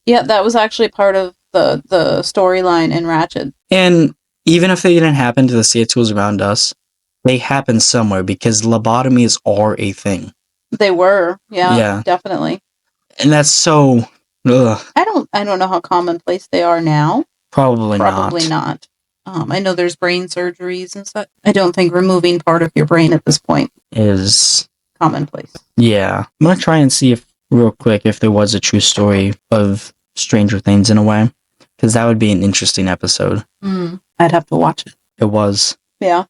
S2: Yeah, that was actually part of the storyline in Ratched.
S1: And even if they didn't happen to the state schools around us, they happen somewhere because lobotomies are a thing.
S2: They were, yeah, definitely.
S1: And that's so. Ugh.
S2: I don't know how commonplace they are now.
S1: Probably
S2: not. I know there's brain surgeries and such. I don't think removing part of your brain at this point
S1: is
S2: commonplace.
S1: Yeah, I'm gonna try and see if real quick if there was a true story of Stranger Things in a way, because that would be an interesting episode.
S2: I'd have to watch it.
S1: It was.
S2: Yeah.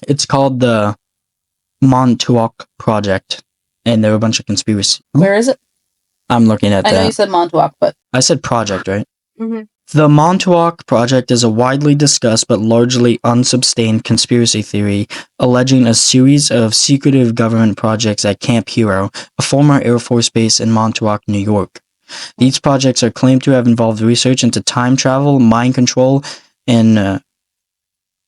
S1: It's called the Montauk Project, and there were a bunch of conspiracy.
S2: Where is it?
S1: I'm looking at that.
S2: I know you said Montauk, but...
S1: I said project, right? The Montauk Project is a widely discussed but largely unsubstantiated conspiracy theory alleging a series of secretive government projects at Camp Hero, a former Air Force base in Montauk, New York. These projects are claimed to have involved research into time travel, mind control, and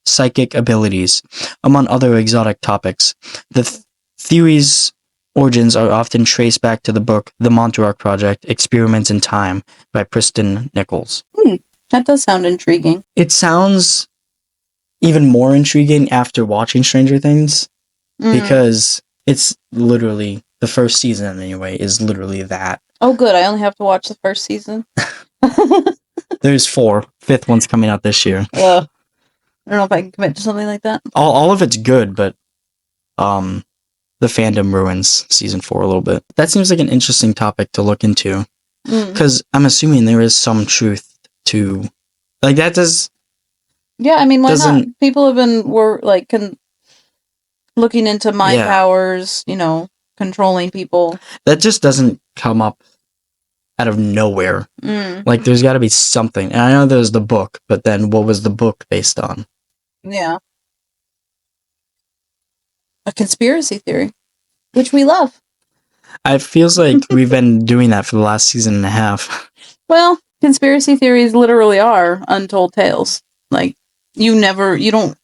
S1: psychic abilities, among other exotic topics. The theory's origins are often traced back to the book The Montauk Project, Experiments in Time by Preston Nichols.
S2: That does sound intriguing.
S1: It sounds even more intriguing after watching Stranger Things, because it's literally, the first season anyway, is literally that.
S2: Oh good, I only have to watch the first season.
S1: There's 4. 5th one's coming out this year.
S2: I don't know if I can commit to something like that.
S1: All of it's good, but the fandom ruins season 4 a little bit. That seems like an interesting topic to look into, because I'm assuming there is some truth to, like, that does.
S2: Yeah, I mean, why not? People have been looking into mind powers, controlling people.
S1: That just doesn't come up out of nowhere.
S2: Mm.
S1: Like, there's got to be something. And I know there's the book, but then what was the book based on?
S2: Yeah. A conspiracy theory, which we love.
S1: It feels like we've been doing that for the last season and a half.
S2: Well, conspiracy theories literally are untold tales. Like, you don't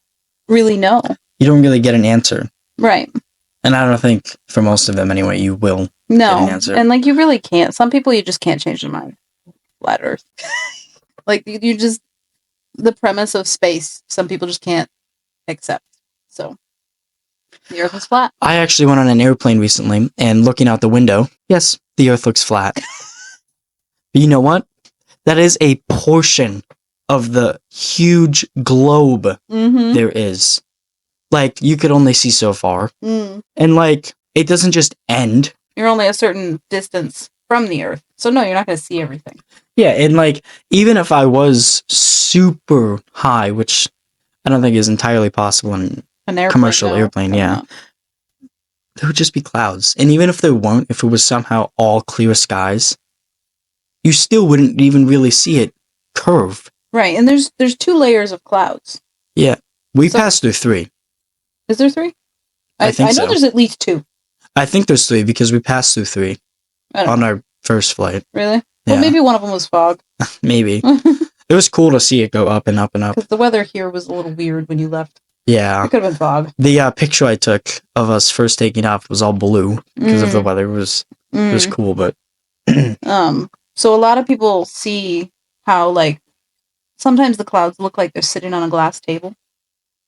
S2: really know.
S1: You don't really get an answer.
S2: Right.
S1: And I don't think, for most of them anyway, you will get an answer.
S2: And, like, you really can't. Some people, you just can't change their mind. Flat Earth. Like, you just... The premise of space, some people just can't accept. So, the Earth is flat.
S1: I actually went on an airplane recently, and looking out the window, yes, the Earth looks flat. But you know what? That is a portion of the huge globe there is. Like, you could only see so far. And, like, it doesn't just end.
S2: You're only a certain distance from the Earth. So, no, you're not going to see everything.
S1: Yeah, and, like, even if I was super high, which I don't think is entirely possible in a commercial airplane, yeah. There would just be clouds. And even if there weren't, if it was somehow all clear skies, you still wouldn't even really see it curve.
S2: Right, and there's 2 layers of clouds.
S1: Yeah, we passed through 3.
S2: Is there 3?
S1: I think
S2: I know there's at least 2.
S1: I think there's 3 because we passed through 3 on our first flight.
S2: Really?
S1: Yeah.
S2: Well, maybe one of them was fog.
S1: Maybe. It was cool to see it go up and up and up.
S2: Because the weather here was a little weird when you left.
S1: Yeah.
S2: It could have been fog.
S1: The picture I took of us first taking off was all blue because of the weather. It was cool, but...
S2: So a lot of people see how, like, sometimes the clouds look like they're sitting on a glass table.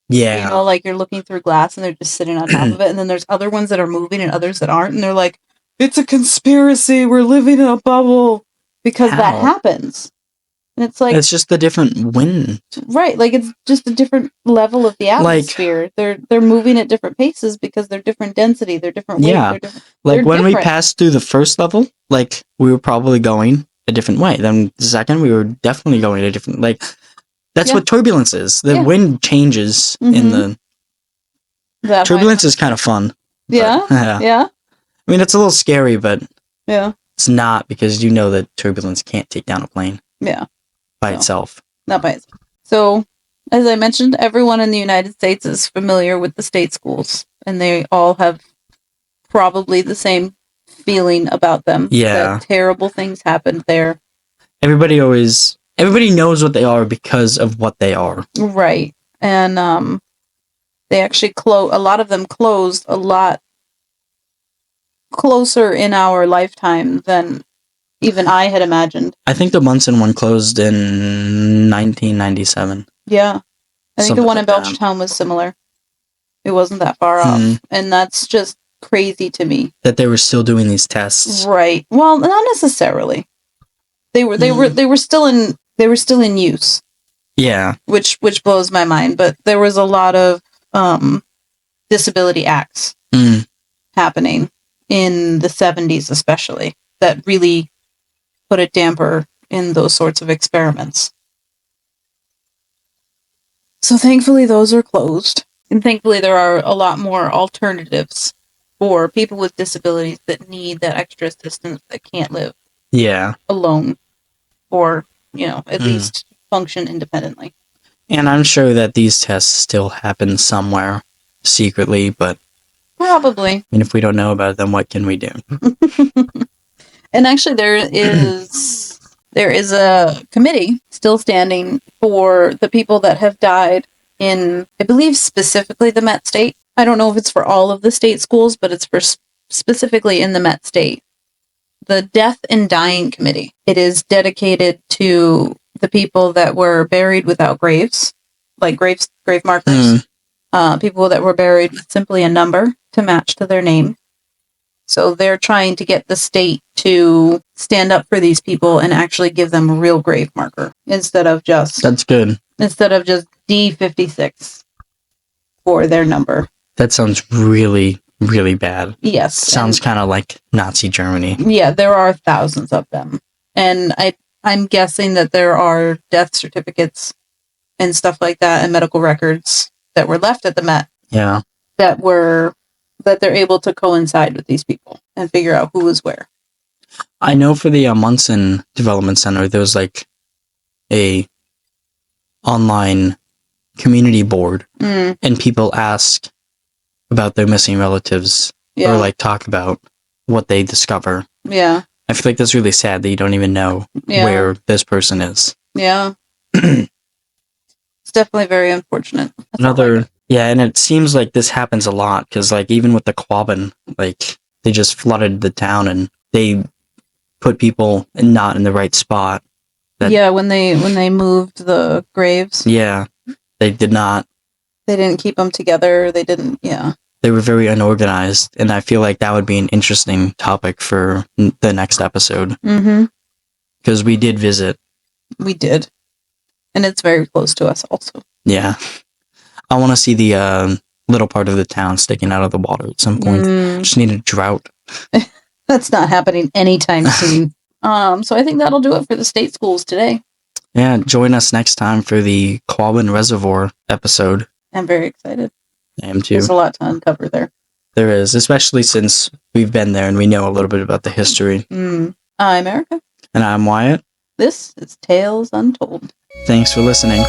S1: Yeah.
S2: You know, like you're looking through glass and they're just sitting on top of it. And then there's other ones that are moving and others that aren't. And they're like, it's a conspiracy. We're living in a bubble. Because that happens. And it's like...
S1: It's just the different wind.
S2: Right. Like, it's just a different level of the atmosphere. Like, they're moving at different paces because they're different density. They're different weight.
S1: Yeah. Like, when we passed through the first level, like, we were probably going a different way. Then the second, we were definitely going a different... Like, that's what turbulence is. The wind changes in the... Turbulence is kind of fun.
S2: Yeah? Yeah?
S1: I mean, it's a little scary, but...
S2: Yeah.
S1: It's not, because you know that turbulence can't take down a plane.
S2: Yeah.
S1: By itself.
S2: Not by itself. So, as I mentioned, everyone in the United States is familiar with the state schools. And they all have probably the same feeling about them.
S1: Yeah.
S2: That terrible things happened there.
S1: Everybody knows what they are because of what they are.
S2: Right. And they actually a lot of them closed a lot closer in our lifetime than even I had imagined.
S1: I think the Munson one closed in 1997.
S2: Yeah. I think the one in Belchertown was similar. It wasn't that far off. And that's just crazy to me.
S1: That they were still doing these tests.
S2: Right. Well, not necessarily. They were still in use. Yeah. Which blows my mind, but there was a lot of disability acts happening in the 70s especially that really put a damper in those sorts of experiments. So thankfully those are closed. And thankfully there are a lot more alternatives for people with disabilities that need that extra assistance that can't live alone or, at least function independently.
S1: And I'm sure that these tests still happen somewhere secretly, but
S2: probably. I
S1: mean, if we don't know about it, then what can we do?
S2: And actually there is a committee still standing for the people that have died in, I believe, specifically the Met State. I don't know if it's for all of the state schools, but it's for specifically in the Met State. The Death and Dying Committee. It is dedicated to the people that were buried without graves, like grave markers. People that were buried with simply a number to match to their name. So they're trying to get the state to stand up for these people and actually give them a real grave marker instead of just...
S1: That's good.
S2: Instead of just D56 for their number.
S1: That sounds really, really bad.
S2: Yes.
S1: Sounds kind of like Nazi Germany.
S2: Yeah, there are thousands of them. And I'm guessing that there are death certificates and stuff like that and medical records that were left at the Met.
S1: Yeah.
S2: That they're able to coincide with these people and figure out who was where.
S1: I know for the Munson Development Center, there was like a online community board, and people ask about their missing relatives or like talk about what they discover.
S2: Yeah.
S1: I feel like that's really sad that you don't even know where this person is.
S2: Yeah. It's definitely very unfortunate.
S1: And it seems like this happens a lot because, like, even with the Quabbin, like, they just flooded the town and they put people not in the right spot.
S2: When they moved the graves.
S1: Yeah, they did not.
S2: They didn't keep them together. They didn't. Yeah.
S1: They were very unorganized, and I feel like that would be an interesting topic for the next episode.
S2: Mm-hmm.
S1: Because we did visit.
S2: We did. And it's very close to us also.
S1: Yeah. I want to see the little part of the town sticking out of the water at some point. Just need a drought.
S2: That's not happening anytime soon. So I think that'll do it for the state schools today.
S1: Yeah, join us next time for the Quabbin Reservoir episode.
S2: I'm very excited.
S1: I am too.
S2: There's a lot to uncover there.
S1: There is, especially since we've been there and we know a little bit about the history.
S2: I'm Erica.
S1: And I'm Wyatt.
S2: This is Tales Untold.
S1: Thanks for listening.